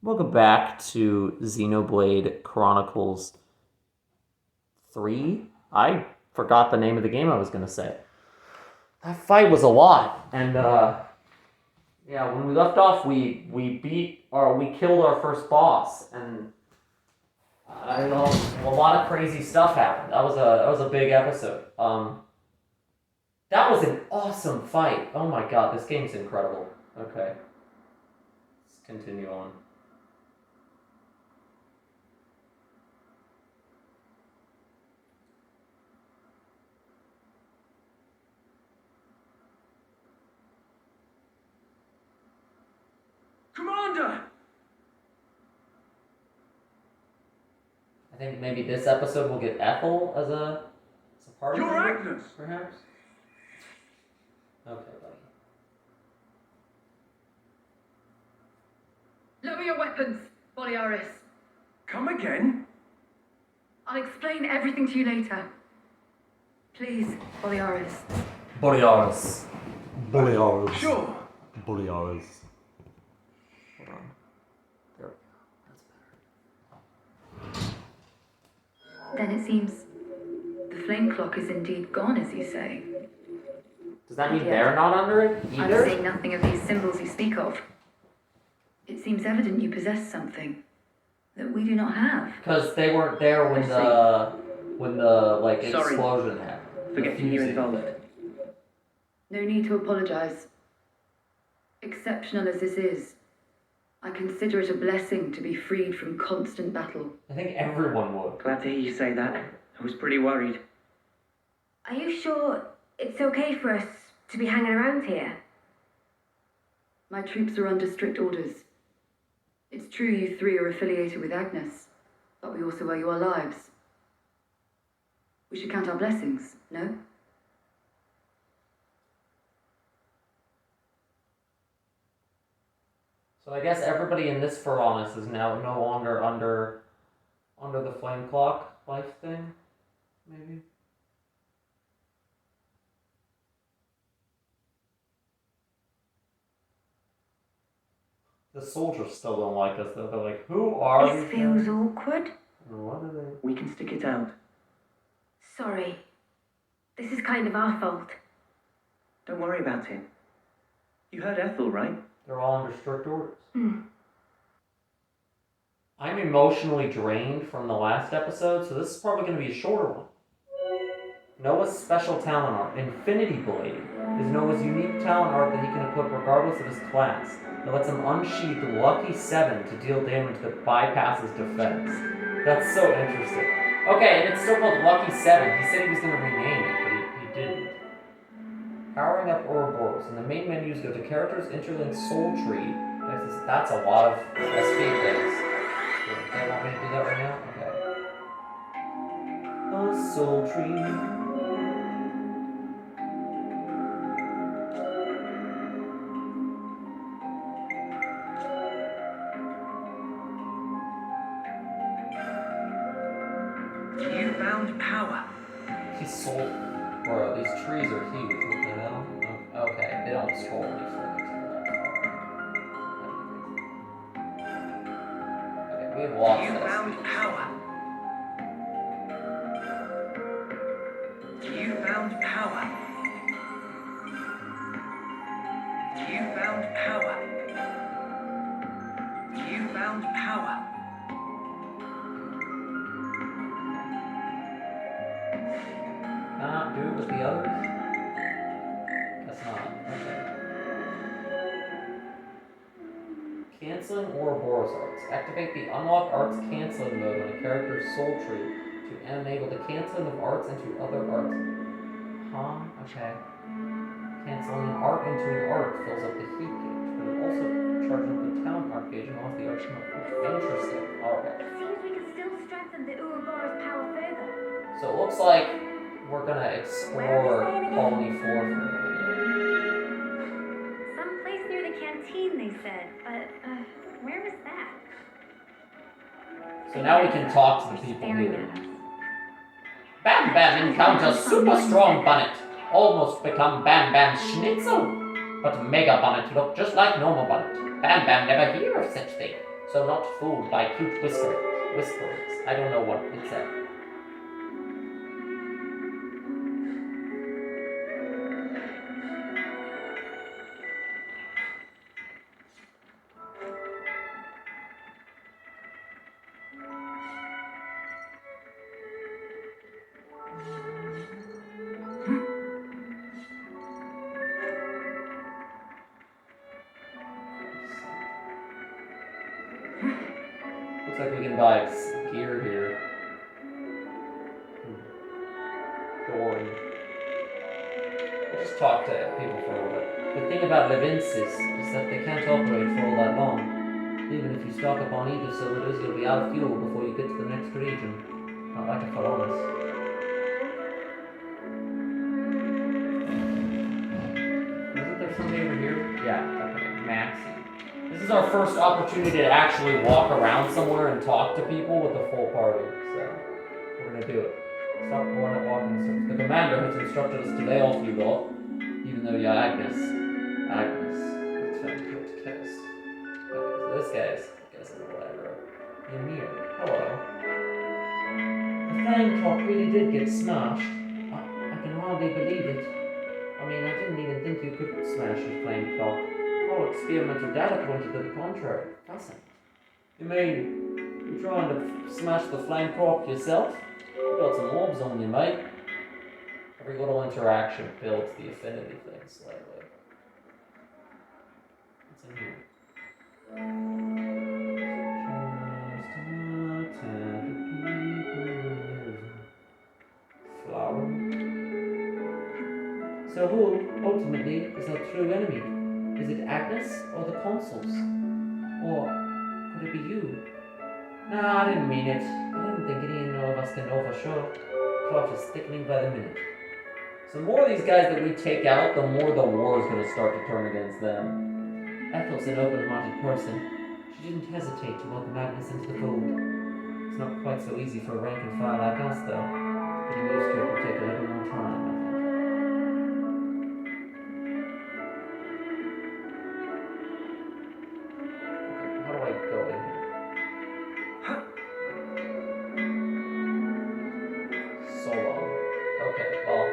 Welcome back to Xenoblade Chronicles 3. I forgot the name of the game I was going to say. That fight was a lot. And, when we left off, we killed our first boss. And, I don't know, a lot of crazy stuff happened. That was a big episode. That was an awesome fight. Oh my god, this game's incredible. Okay. Let's continue on. Commander! I think maybe this episode will get Ethel as a part of it. Your Agnes! Perhaps? Okay, buddy. Lower your weapons, Boliaris. Come again? I'll explain everything to you later. Please, Boliaris. Boliaris. Boliaris. Sure. Boliaris. Hold on. There we go. That's better. Then it seems the flame clock is indeed gone, as you say. Does that mean Yeah. they're not under it I'm either? seeing nothing of these symbols you speak of. It seems evident you possess something that we do not have. Because they weren't there when the Sorry. explosion happened. For getting you involved. No need to apologize. Exceptional as this is, I consider it a blessing to be freed from constant battle. I think everyone would. Glad to hear you say that. I was pretty worried. Are you sure it's okay for us to be hanging around here? My troops are under strict orders. It's true you three are affiliated with Agnes, but we also owe you our lives. We should count our blessings, no? So I guess everybody in this Pharaonis is now no longer under the flame clock life thing, maybe? The soldiers still don't like us though. They're like, who are This these feels guys? awkward. And what are they? We can stick it out. Sorry. This is kind of our fault. Don't worry about it. You heard Ethel, right? They're all under strict orders. Hmm. I'm emotionally drained from the last episode, so this is probably going to be a shorter one. Noah's special talent art, Infinity Blade, is Noah's unique talent art that he can equip regardless of his class. It lets him unsheath Lucky 7 to deal damage that bypasses defense. That's so interesting. Okay, and it's still called Lucky 7. He said he was going to rename it, but he didn't. Powering up Ouroboros. In the main menus, go to Characters, Interlink, Soul Tree. That's a lot of SP things. They want me to do that right now? Okay. A Soul Tree. You found power. He's sold. Bro, these trees are huge. Look at them. Okay, they don't scroll any further to that. Okay, we have lost You this. found power. You found power. You found power. You found power. Not do it with the others? That's not. Okay. Canceling Ouroboros arts. Activate the unlock arts canceling mode on a character's soul tree to enable the canceling of arts into other arts. Huh? Okay. Canceling an art into an art fills up the heat gauge, but it also charges up the talent art gauge and allows the art to move. Interesting. Alright. It seems we can still strengthen the Ouroboros power further. So it looks like we're gonna explore Colony 4 for a little bit. Someplace near the canteen, they said. But, where was that? So now we can talk to the people Staring here. at us. Bam Bam encounters super strong Bonnet. Almost become Bam Bam Schnitzel. But Mega Bonnet looked just like normal Bonnet. Bam Bam never hear of such thing. So not fooled by cute whisperings. I don't know what it said. Looks like we can buy gear here. Boring. We'll just talk to people for a little bit. The thing about Levinsis is that they can't operate for all that long. Even if you stock up on either cylinders, you'll be out of fuel before you get to the next region. Not like a Pharaonis. Isn't there something over here? Yeah, okay, Maxi. This is our first opportunity to actually walk around somewhere and talk to people with a full party, so we're gonna do it. Stop walking steps. The commander has instructed us to lay off you lot, even though you're Agnes. Return to its case. Okay, so this guy's, I guess, a little aggro. Ymir, hello. The flame clock really did get smashed. I can hardly believe it. I mean, I didn't even think you could smash a flame clock. All experimental data pointed to the contrary. Fascinating. You mean, you're trying to smash the flame clock yourself? You got some orbs on you, mate. Every little interaction builds the affinity thing slightly. What's in here? Flower. So who, ultimately, is our true enemy? Is it Agnes or the Consuls? Or could it be you? Nah, I didn't mean it. I didn't think any of us can know for sure. Plot is thickening by the minute. So the more of these guys that we take out, the more the war is going to start to turn against them. Ethel's an open-hearted person. She didn't hesitate to welcome Agnes into the fold. It's not quite so easy for a rank and file like us, though. Getting used to it will take a little more time, I think. Okay, how do I go in here? So long. Okay, well.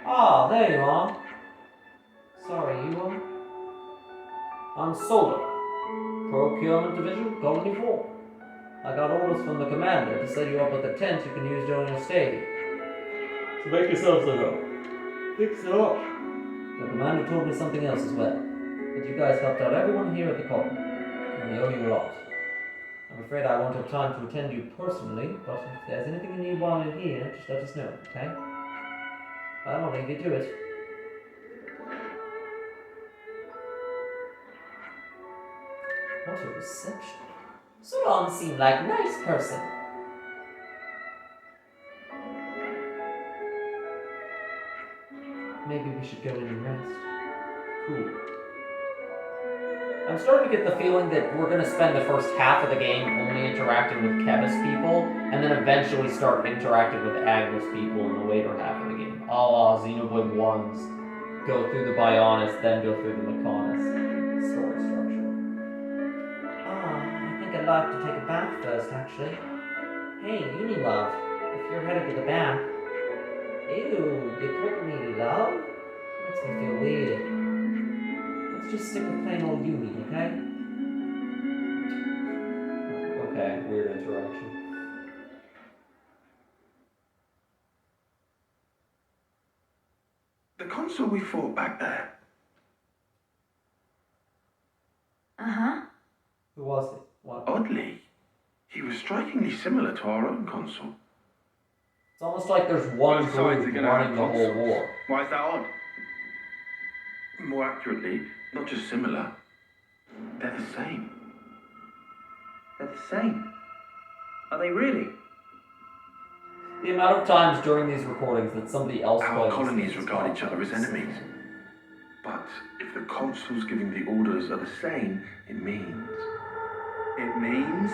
Ah, there you are. Sorry, you are? I'm Solar. Procurement Division, Colony 4. I got orders from the commander to set you up with a tent you can use during your stay. So make yourselves at home. Fix it up. The commander told me something else as well. That you guys helped out everyone here at the colony. And they owe you a lot. I'm afraid I won't have time to attend you personally, but if there's anything you need while you're here, just let us know, okay? I'll leave you to it. What a reception. Solon seemed like a nice person. Maybe we should go in and rest. Cool. I'm starting to get the feeling that we're going to spend the first half of the game only interacting with Kevis people, and then eventually start interacting with Agnes people in the later half of the game. A la Xenoblade 1's go through the Bionis, then go through the Mechonis story structure. I think I'd like to take a bath first, actually. Hey, Unilove, if you're headed to the bath. Ew, you called me love? Makes me feel weird. Let's just stick with plain old Uni, okay? Okay, weird interaction. The consul we fought back there. Uh-huh. Who was it? What? Oddly, he was strikingly similar to our own consul. It's almost like there's one Both sides group are gonna have running the whole consuls. war. Why is that odd? More accurately, not just similar, they're the same. They're the same. Are they really? The amount of times during these recordings that somebody else Our plays colonies these regard each other as games. enemies. But if the consuls giving the orders are the same, it means... It means?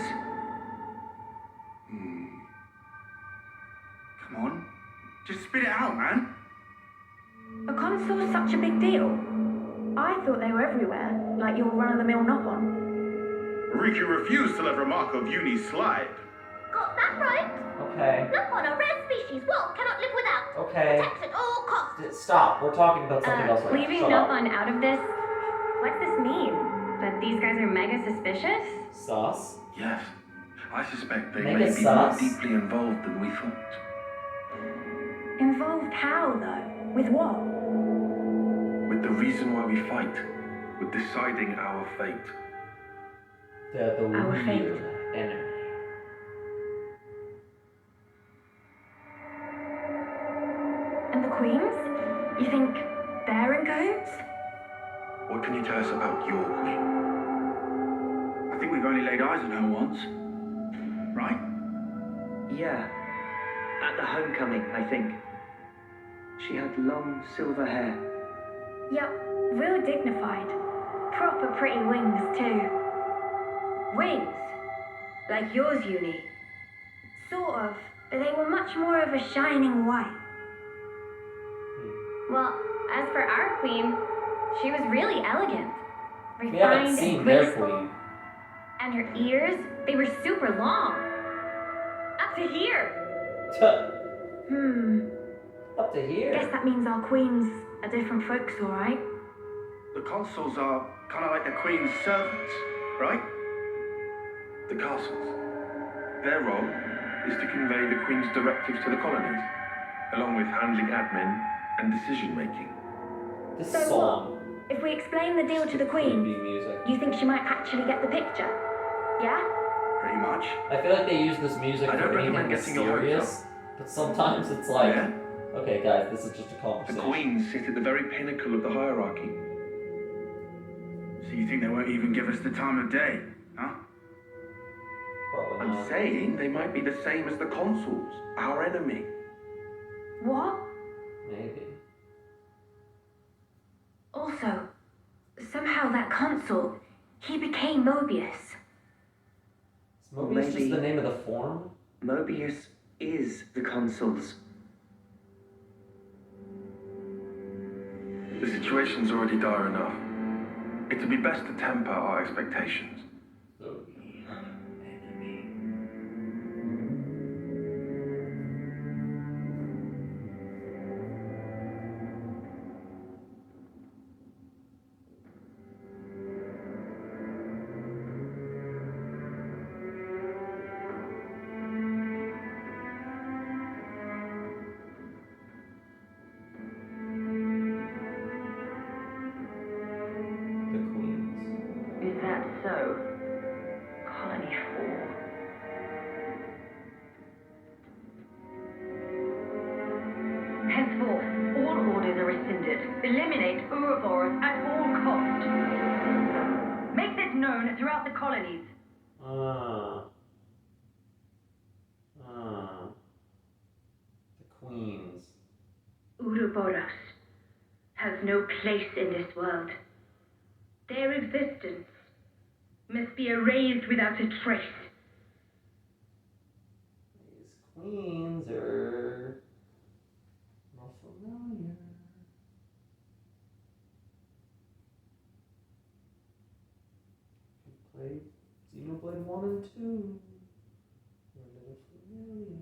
Come on. Just spit it out, man. A consul's such a big deal. I thought they were everywhere, like your run-of-the-mill knock-on. Riki refused to let Remark of Uni slide. Got that right? Okay. Knock on a rare species world cannot live without. Okay. Protect at all costs. Stop. We're talking about something else right now. Leaving Shut up. Nuffon out of this, what's this mean? That these guys are mega suspicious? Sus? Yes, I suspect they Make may it be more sus? deeply involved than we thought. Involved how, though? With what? With the reason why we fight, with deciding our fate. They're the Our real fate. enemy. And the queens? You think they're in cahoots? What can you tell us about your queen? I think we've only laid eyes on her once. Right? Yeah. At the homecoming, I think. She had long silver hair. Yep, real dignified. Proper pretty wings, too. Wings? Like yours, Uni? Sort of, but they were much more of a shining white. Well, as for our queen, she was really elegant. We haven't Refined seen and their graceful. queen. And her ears, they were super long. Up to here. Up to here. Guess that means our queens are different folks, alright? The consuls are kind of like the queen's servants, right? The castles. Their role is to convey the Queen's directives to the colonies, along with handling admin and decision-making. This So song. If we explain the deal to the Creepy queen, music. you think she might actually get the picture? Yeah? Pretty much. I feel like they use this music I don't for anything recommend getting your hopes mysterious, but sometimes it's like, Yeah. okay, guys, this is just a The conversation. Queens sit at the very pinnacle of the hierarchy. So you think they won't even give us the time of day, huh? Probably I'm not. saying they might be the same as the consuls, our enemy. What? Maybe. Also, somehow that consul, he became Mobius. Is Mobius just Maybe- the name of the form? Mobius is the consuls. The situation's already dire enough. It'd be best to temper our expectations. So, enemy. The Queens. Is that so? Colony 4. Henceforth, all orders are rescinded. Eliminate Ouroboros at all cost. Make this known throughout the colonies. The Queens. Ouroboros has no place in this world. Their existence must be erased without a trace. These queens are more familiar. We played Xenoblade 1 and 2. We're a little familiar.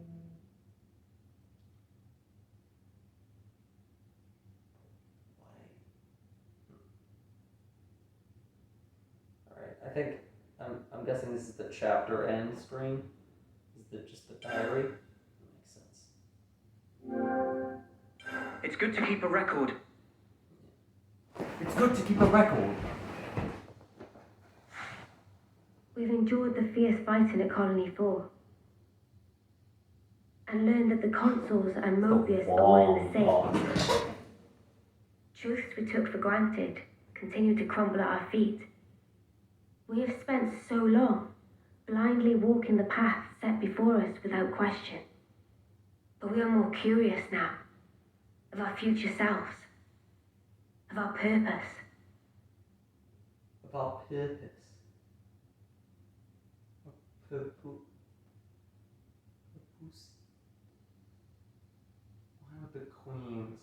Alright, I think I'm guessing this is the chapter end screen. Is it just the diary? That makes sense. It's good to keep a record. It's good to keep a record. We've endured the fierce fighting at Colony 4. And learned that the consuls and Mobius are one and the same. Truths we took for granted continue to crumble at our feet. We have spent so long blindly walking the path set before us without question. But we are more curious now of our future selves, of our purpose. Of our purpose. Purpose. Why would the queens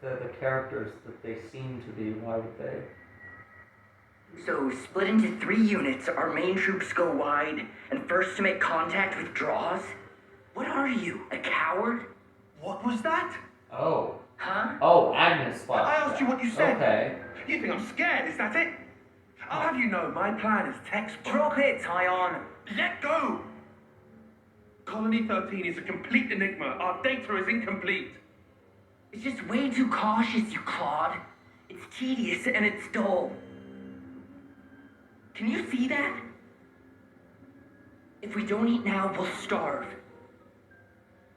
they're the characters that they seem to be, why would they? So, split into 3 units, our main troops go wide, and first to make contact withdraws? What are you, a coward? What was that? Oh. Huh? Oh, Agnes flashback. I asked you what you said. Okay. You think I'm scared, is that it? I'll have you know, my plan is textbook. Drop it, Tyon! Let go! Colony 13 is a complete enigma. Our data is incomplete. It's just way too cautious, you clod. It's tedious and it's dull. Can you see that? If we don't eat now, we'll starve.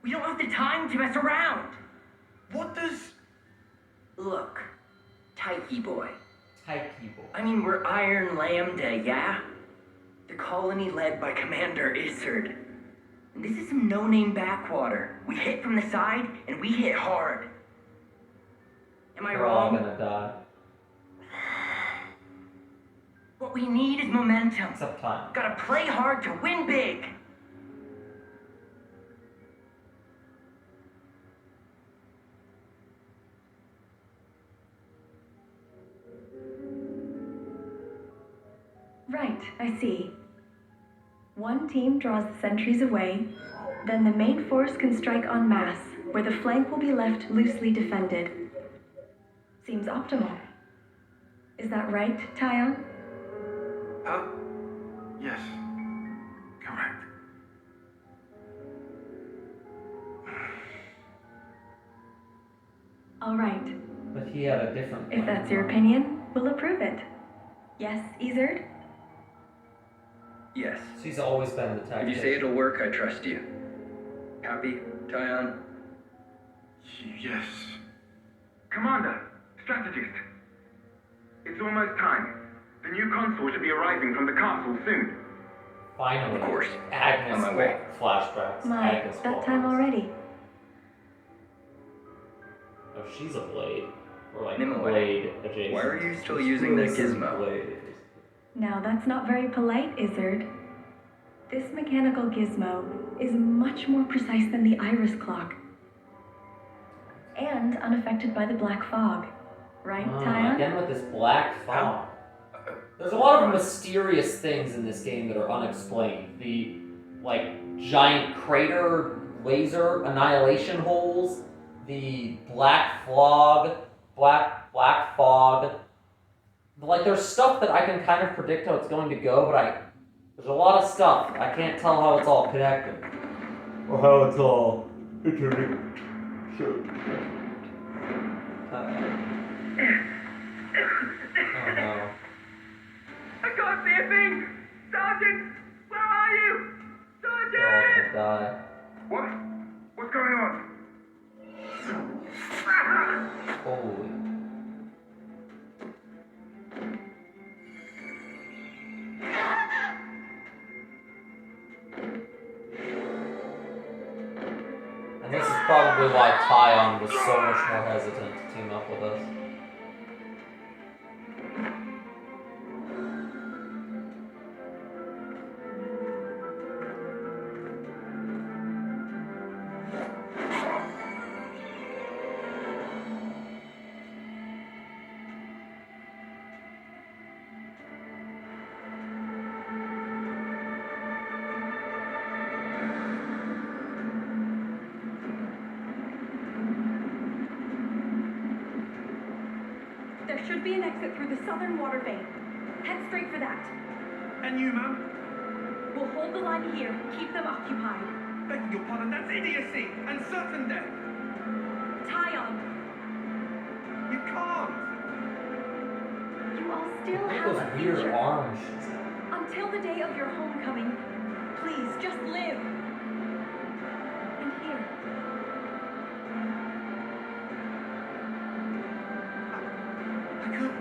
We don't have the time to mess around. What does... Look, Tyche boy. Tyche boy. I mean, we're Iron Lambda, yeah? The colony led by Commander Izzard. And this is some no-name backwater. We hit from the side, and we hit hard. Am I They're all wrong? gonna die. What we need is momentum. Except time. Gotta play hard to win big. Right, I see. One team draws the sentries away, then the main force can strike en masse, where the flank will be left loosely defended. Seems optimal. Is that right, Tyon? Yes. Correct. All right. But he had a different plan. If that's your opinion, we'll approve it. Yes, Izzard? Yes. She's always been the If tactician. you say it'll work, I trust you. Happy, Tyon? Yes. Commander, strategist. It's almost time. The new consul should be arriving from the castle soon. Finally. Of course. Agnes On my way. flashbacks. My, Agnes that time already. Oh, she's a blade. Or like Nimue, blade adjacent. why are you still using the gizmo? Blade. Now, that's not very polite, Izzard. This mechanical gizmo is much more precise than the iris clock. And unaffected by the black fog. Right, Tyon? Again with this black fog. There's a lot of mysterious things in this game that are unexplained. The, like, giant crater laser annihilation holes, the black fog, black fog. Like, there's stuff that I can kind of predict how it's going to go, but there's a lot of stuff. I can't tell how it's all connected. Or how it's all interlinked. Oh no. I can't see a thing! Sergeant! Where are you? They're all Sergeant! gonna die. What? What's going on? Holy. And this is probably why Tyon was so much more hesitant to team up with us. There should be an exit through the southern water vein. Head straight for that. And you, ma'am? We'll hold the line here, keep them occupied. Begging your pardon, that's idiocy and certain death. Tyon, You can't. you all still Look have at a those weird future. arms she's got. Until the day of your homecoming, please just live. And here, I couldn't.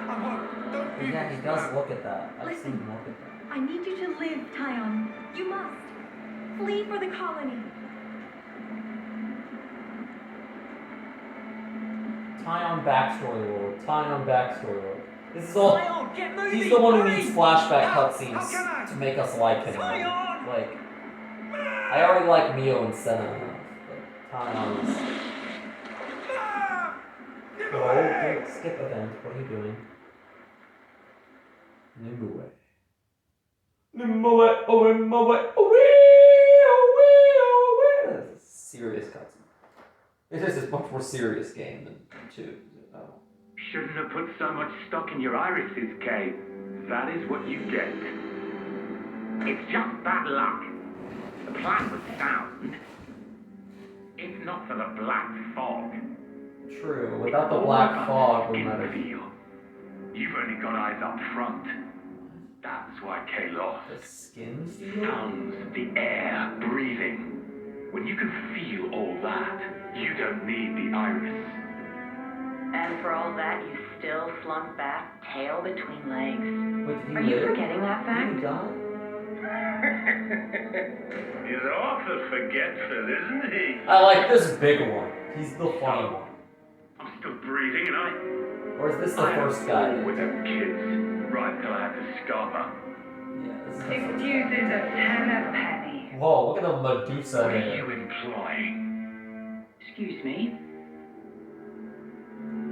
I won't. Don't do Yeah, this, he does ma'am. look at that. I've Listen. seen him look at that. I need you to live, Tyon. You must. Flee for the colony. Tyon backstory world. Tyon backstory world. This is all. Tyon, get moving! He's the one who Hurry! needs flashback How cutscenes can I? to make us like him. Tyon! Like, I already like Mio and Senna enough, but Tyon's. Quick, skip event. What are you doing? Nimue. Nimue, oh, Nimue, oh, That's a serious cutscene. This is a much more serious game than 2. Oh. Shouldn't have put so much stock in your irises, Kay. That is what you get. It's just bad luck. The plan was sound. If not for the black fog. True. Without the black fog, we might have... You've only got eyes up front. That's why Kay lost. The skin feel? Sounds, the air, breathing. When you can feel all that, you don't need the iris. And for all that, you still flunk back, tail between legs. Wait, Are you forgetting that fact? Did he die? He's awful forgetful, isn't he? I like this big one. He's the funny one. I'm still breathing, and I... Or is this the first guy? With them kids, right till I had to scarp her. Yeah, this is the Excuses a tenner penny. Whoa, look at the Medusa What are hair. you implying? Excuse me?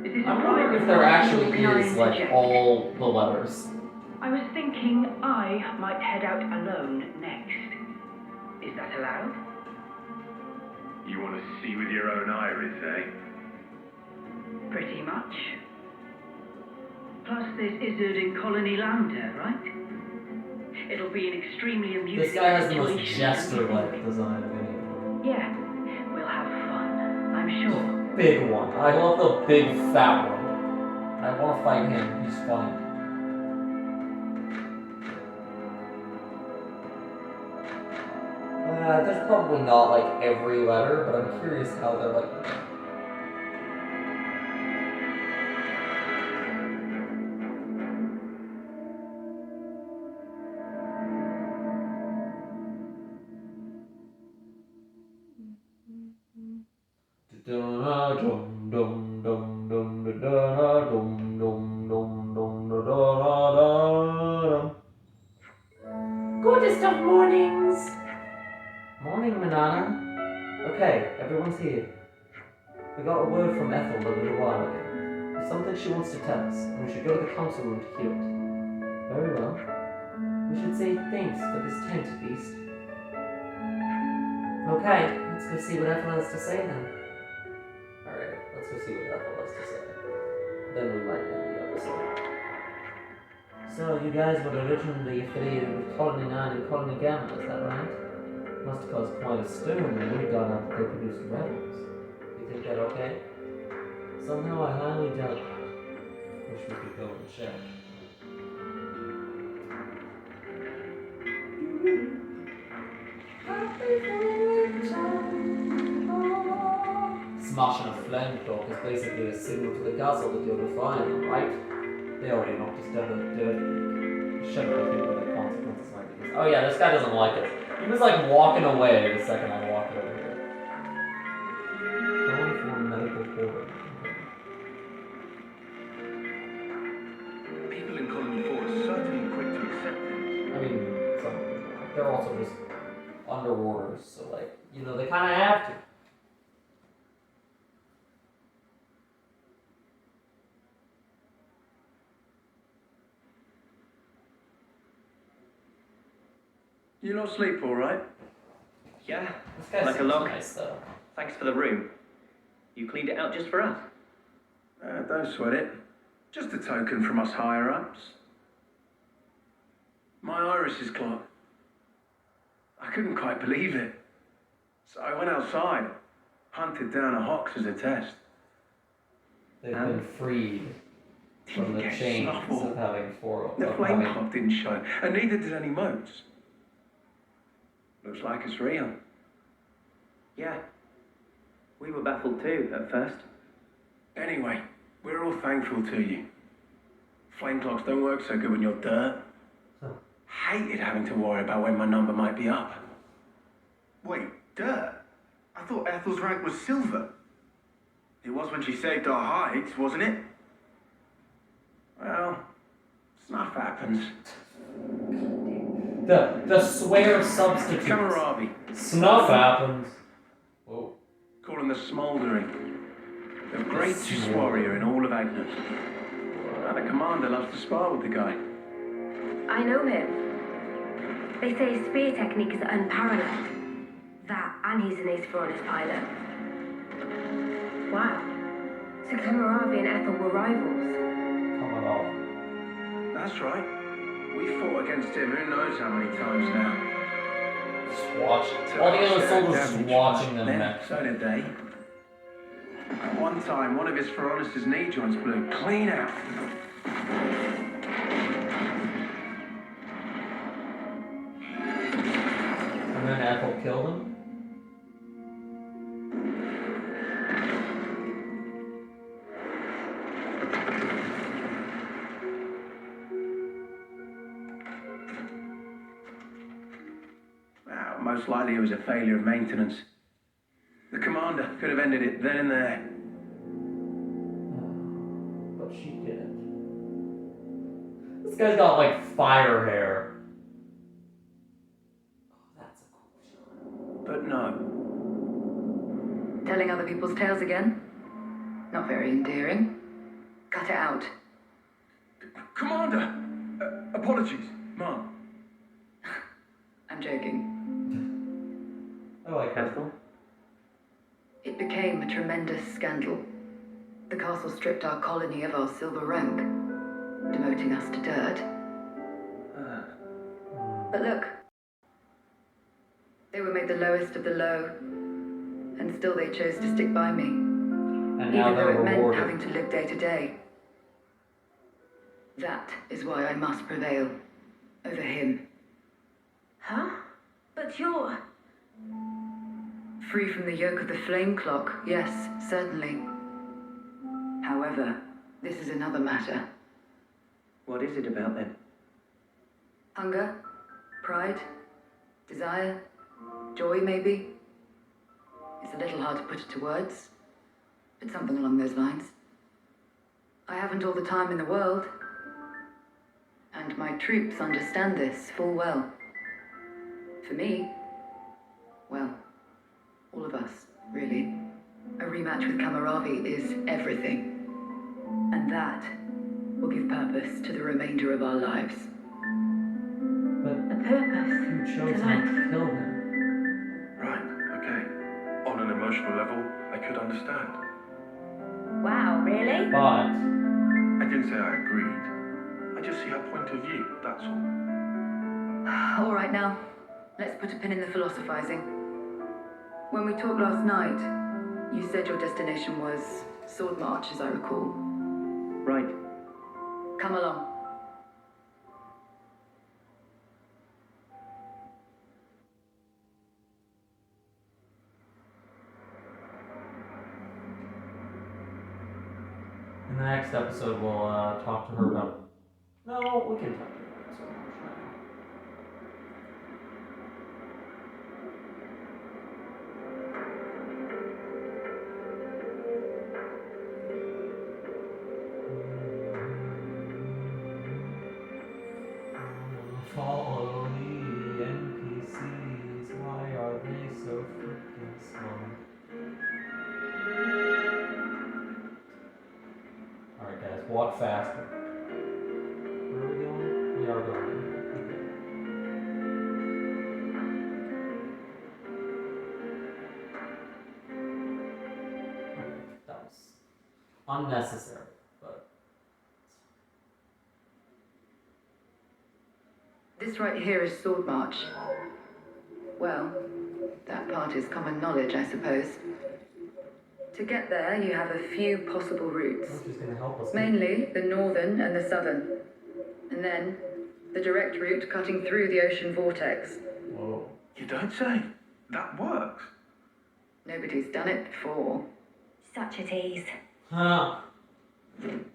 Is this I'm a wondering if private there matter actually or can I is, like, interject? all the letters. I was thinking I might head out alone next. Is that allowed? You want to see with your own iris, eh? Pretty much. Plus, there's Izzard in Colony Lambda, right? It'll be an extremely amusing This guy has the most situation. jester-like design of any of them. Yeah, we'll have fun, I'm sure. Big one. I love the big fat one. I want to fight him. He's funny. There's probably not like every letter, but I'm curious how they're like. Goodest of mornings! Morning, Manana. Okay, everyone's here. We got a word from Ethel a little while ago. There's something she wants to tell us, and we should go to the Consul room to hear it. Very well. We should say thanks for this tent, Beast. Okay, let's go see what Ethel has to say then. Alright, let's go see what Ethel has to say. Then we might end the episode. So, you guys were originally affiliated with Colony 9 and Colony Gamma, is that right? Must have caused quite a stir when we got out that they produced rebels. You think that okay? Somehow I highly doubt it. Wish we could go and check. Smashing a flame cloak is basically a signal to the castle that you're defying them, right? They already knocked us down the dirt. Shut up, think what the consequences might be. Oh yeah, this guy doesn't like it. He was like walking away the second I walked over here. Calling for medical quarter. People in Colony 4 are certainly quick to accept it. I mean, some people are. They're also just underwaters, so like, you know, they kind of have to. You not sleep all right? Yeah, This guy like a seems log. nice though. Thanks for the room. You cleaned it out just for us. Don't sweat it. Just a token from us higher-ups. My iris is clogged. I couldn't quite believe it. So I went outside, hunted down a Hox as a test. They've been freed from the Get chains snuffle. of having four. The of flame having- clock didn't show, and neither did any motes. Looks like it's real. Yeah. We were baffled too, at first. Anyway, we're all thankful to you. Flame clocks don't work so good when you're dirt. Hated having to worry about when my number might be up. Wait, dirt? I thought Ethel's rank was silver. It was when she saved our hides, wasn't it? Well, stuff happens. The swear substitute. Kamarabi. Snuff happens. Whoa. Calling the smouldering. Of great greatest warrior in all of Agnes. And the commander loves to spar with the guy. I know him. They say his spear technique is unparalleled. That, and he's an ace Veronis pilot. Wow. So Kamaravi and Ethel were rivals. That's right. We fought against him who knows how many times now. Just watch. All the other soldiers just watching them. So did they. At one time, one of his Veronis' knee joints blew clean out. And then Ethel killed him? Most likely it was a failure of maintenance. The commander could have ended it then and there. But she didn't. This guy's got like fire hair. Oh, that's a cool shot. But no. Telling other people's tales again? Not very endearing. Cut it out. Commander! Apologies, Mom. I'm joking. I like Ethel. It became a tremendous scandal. The castle stripped our colony of our silver rank, demoting us to dirt. But look, they were made the lowest of the low, and still they chose to stick by me. And now even though they're it meant rewarded. having to live day to day. That is why I must prevail over him. Huh? But you're... Free from the yoke of the flame clock, yes, certainly. However, this is another matter. What is it about then? Hunger, pride, desire, joy maybe. It's a little hard to put it to words, but something along those lines. I haven't all the time in the world, and my troops understand this full well. For me, well, all of us, really. A rematch with Kamaravi is everything. And that will give purpose to the remainder of our lives. But a purpose who chose not to kill him? Right, okay. On an emotional level, I could understand. Wow, really? But I didn't say I agreed. I just see her point of view, that's all. All right now, let's put a pin in the philosophizing. When we talked last night, you said your destination was Sword March, as I recall. Right. Come along. in the next episode, we'll talk to her about. No, we can talk to her about so much now. Follow the NPCs. Why are they so freaking slow? Alright, guys, walk faster. Where are we going? We are going. Okay. That was unnecessary, but. This right here is Sword March. Well, that part is common knowledge, I suppose. To get there, you have a few possible routes. Which is going to help us. Mainly the northern and the southern. And then the direct route cutting through the ocean vortex. Whoa. You don't say. That works. Nobody's done it before. Such a tease. Huh. You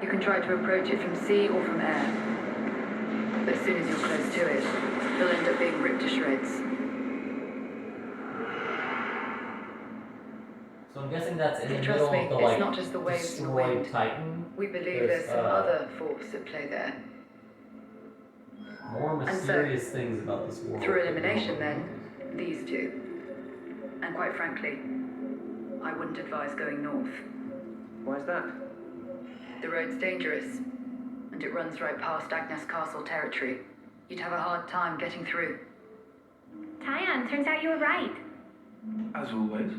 can try to approach it from sea or from air. But as soon as you're close to it, you'll end up being ripped to shreds. So I'm guessing that's in the Trust middle me, of the, it's like, not just the waves and the destroyed wind. Titan. We believe there's some other force at play there. More mysterious things about this world. Through elimination, then, these two. And quite frankly, I wouldn't advise going north. Why's that? The road's dangerous, and it runs right past Agnes Castle territory. You'd have a hard time getting through. Tyan, turns out you were right. As always.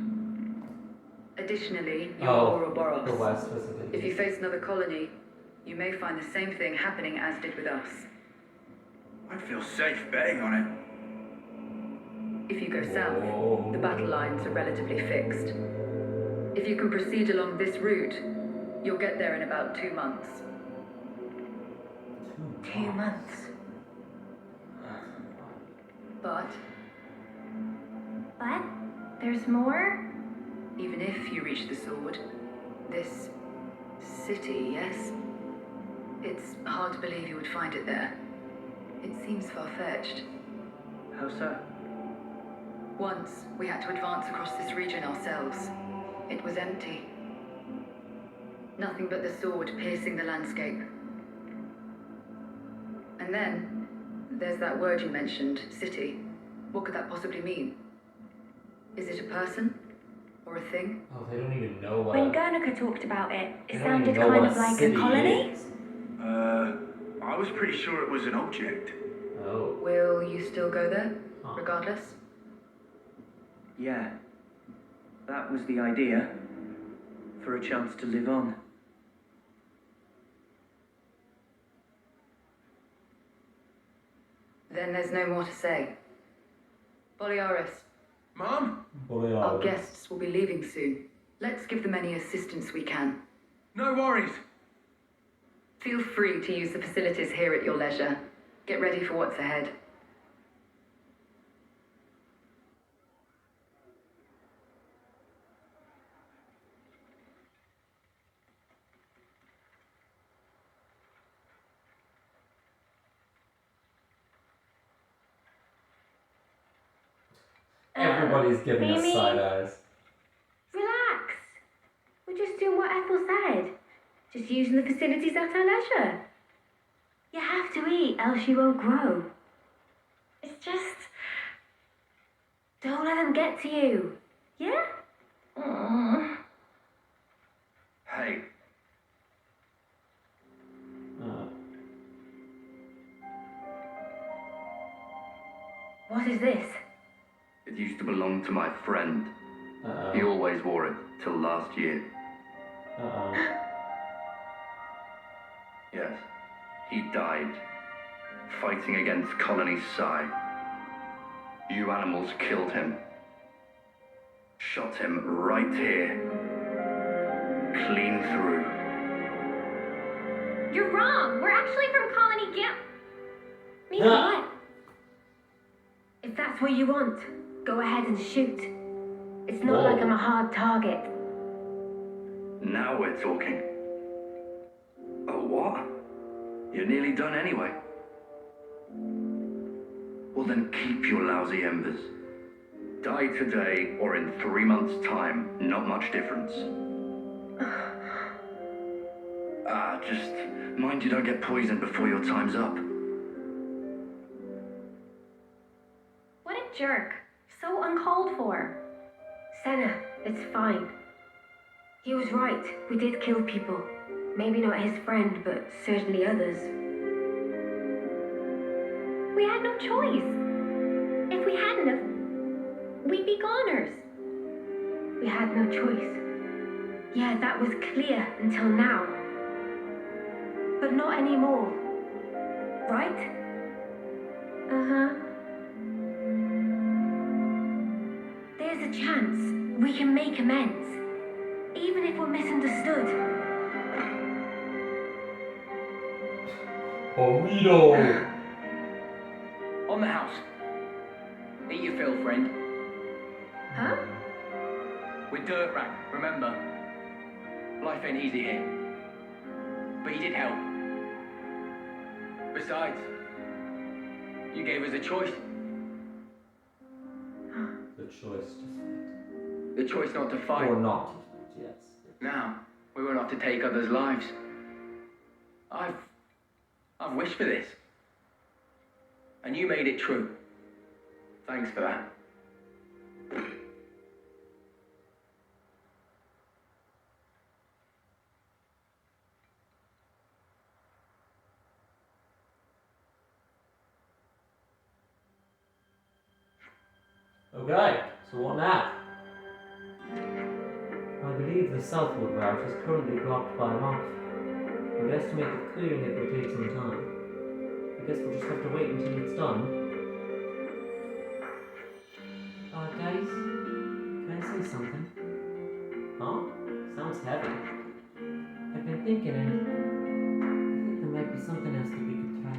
Additionally, you're Oh, Ouroboros. the West specifically. If you face another colony, you may find the same thing happening as did with us. I'd feel safe betting on it. If you go south, the battle lines are relatively fixed. If you can proceed along this route, you'll get there in about 2 months. 2 months. But there's more? even if you reach the sword, this city, yes? It's hard to believe you would find it there. It seems far-fetched. How so? Once, we had to advance across this region ourselves. It was empty. Nothing but the sword piercing the landscape. And then, there's that word you mentioned, city. What could that possibly mean? Is it a person? Or a thing? Oh, they don't even know what. When Guernica talked about it, They it don't even sounded know kind what of like a city colony. is. I was pretty sure it was an object. Oh. Will you still go there, regardless? Yeah. That was the idea. For a chance to live on. Then there's no more to say. Boliaris, Mom? our guests will be leaving soon. Let's give them any assistance we can. No worries. Feel free to use the facilities here at your leisure. Get ready for what's ahead. Everybody's giving us Mimi? side eyes. Relax. We're just doing what Ethel said. Just using the facilities at our leisure. You have to eat, else you won't grow. It's just... Don't let them get to you. Yeah? Hey, What is this? it used to belong to my friend. He always wore it till last year. Yes, he died fighting against Colony Psi. You animals killed him. Shot him right here. Clean through. You're wrong. We're actually from Colony Gimp. Me what? If that's what you want, go ahead and shoot. It's not like I'm a hard target. Now we're talking. Oh, what? You're nearly done anyway. Well, then keep your lousy embers. Die today or in 3 months' time, not much difference. Just mind you don't get poisoned before your time's up. What a jerk. So uncalled for. Senna, it's fine. He was right. We did kill people. Maybe not his friend, but certainly others. We had no choice. If we hadn't have, we'd be goners. We had no choice. Yeah, that was clear until now. But not anymore. Right? Uh-huh. There's a chance we can make amends. Even if we're misunderstood. Burrito! On the house. Eat your fill, friend. Huh? We're dirt rag, remember? Life ain't easy here. But you did help. Besides, you gave us a choice. The choice to fight. The choice not to fight. Or not to fight, yes. Now, we won't have to take others' lives. I've wished for this. And you made it true. Thanks for that. Okay, so what now? I believe the southward route is currently blocked by a monster. We'd estimate that clearing it will take some time. I guess we'll just have to wait until it's done. Guys, can I say something? Huh? Sounds heavy. I've been thinking, and I think there might be something else that we could try.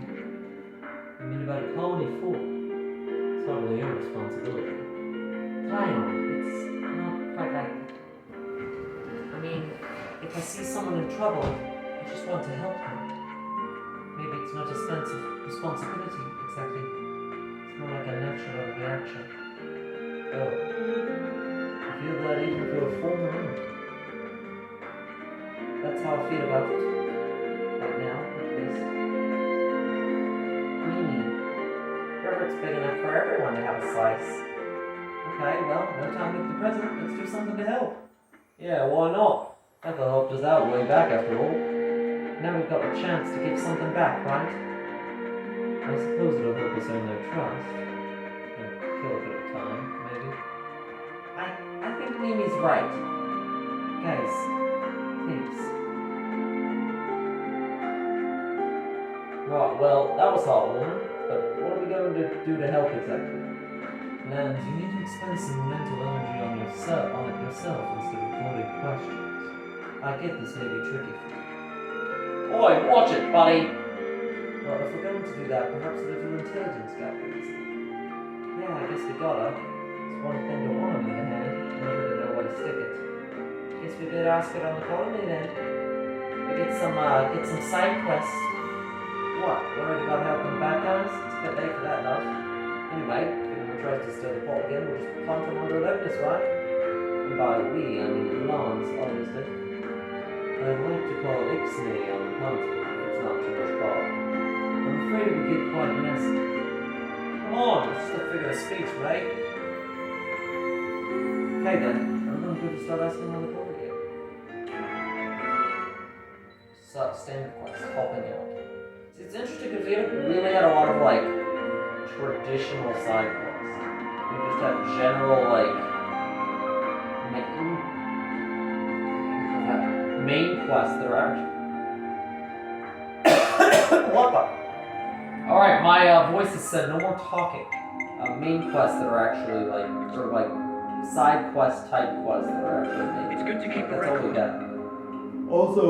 I mean, about a colony full. It's hardly your responsibility. Try on. It's not quite like that. I mean, if I see someone in trouble, I just want to help them. Maybe it's not a sense of responsibility, exactly. It's more like a natural reaction. Oh. I feel that even for a full moon. That's how I feel about it. Right now, at least. Mimi. Robert's big enough for everyone to have a slice. Okay, well, no time with the president. Let's do something to help. Yeah, why not? Ethel helped us out way back after all. Now we've got a chance to give something back, right? I suppose it'll help us earn their trust. And kill a bit of time, maybe. I think Mimi's right. Guys, thanks. Right, well, that was heartwarming, but what are we going to do to help exactly? Lance, you need to expend some mental energy on it yourself instead of avoiding questions. I get this may be tricky for you. Oi, watch it, buddy! Well, if we're going to do that, perhaps a little intelligence gap is Yeah, I guess we gotta. It's one thing to want them in the hand, another to know where to stick it. Guess we better ask it on the colony then. We get some side quests. What, worried about helping the bad guys? It's a bit late for that, love. Anyway, if anyone tries to stir the pot again, we'll just punt them under alertness, right? And by we, I mean Lance, obviously. I'd like to call Ixnay on the punt, if it's not too much bother. I'm afraid it would get quite messy. Come on, it's just a figure of speech, mate. Okay then, I'm going to start asking on the board again. So, standard quest, helping out. See, it's interesting because we haven't really had a lot of, like, traditional side quests. We just have general, like, main quests that are actually... What the? Alright, my voice has said no more talking. Main quests that are actually, like, sort of like, side quest type quests that are actually main. It's good to keep That's all we got. Also,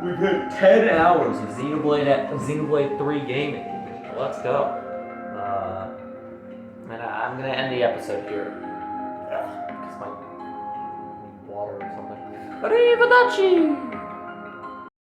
we've hit 10 hours of Xenoblade 3 gaming. Let's go. And I'm gonna end the episode here. Because my water or something. Arrivederci!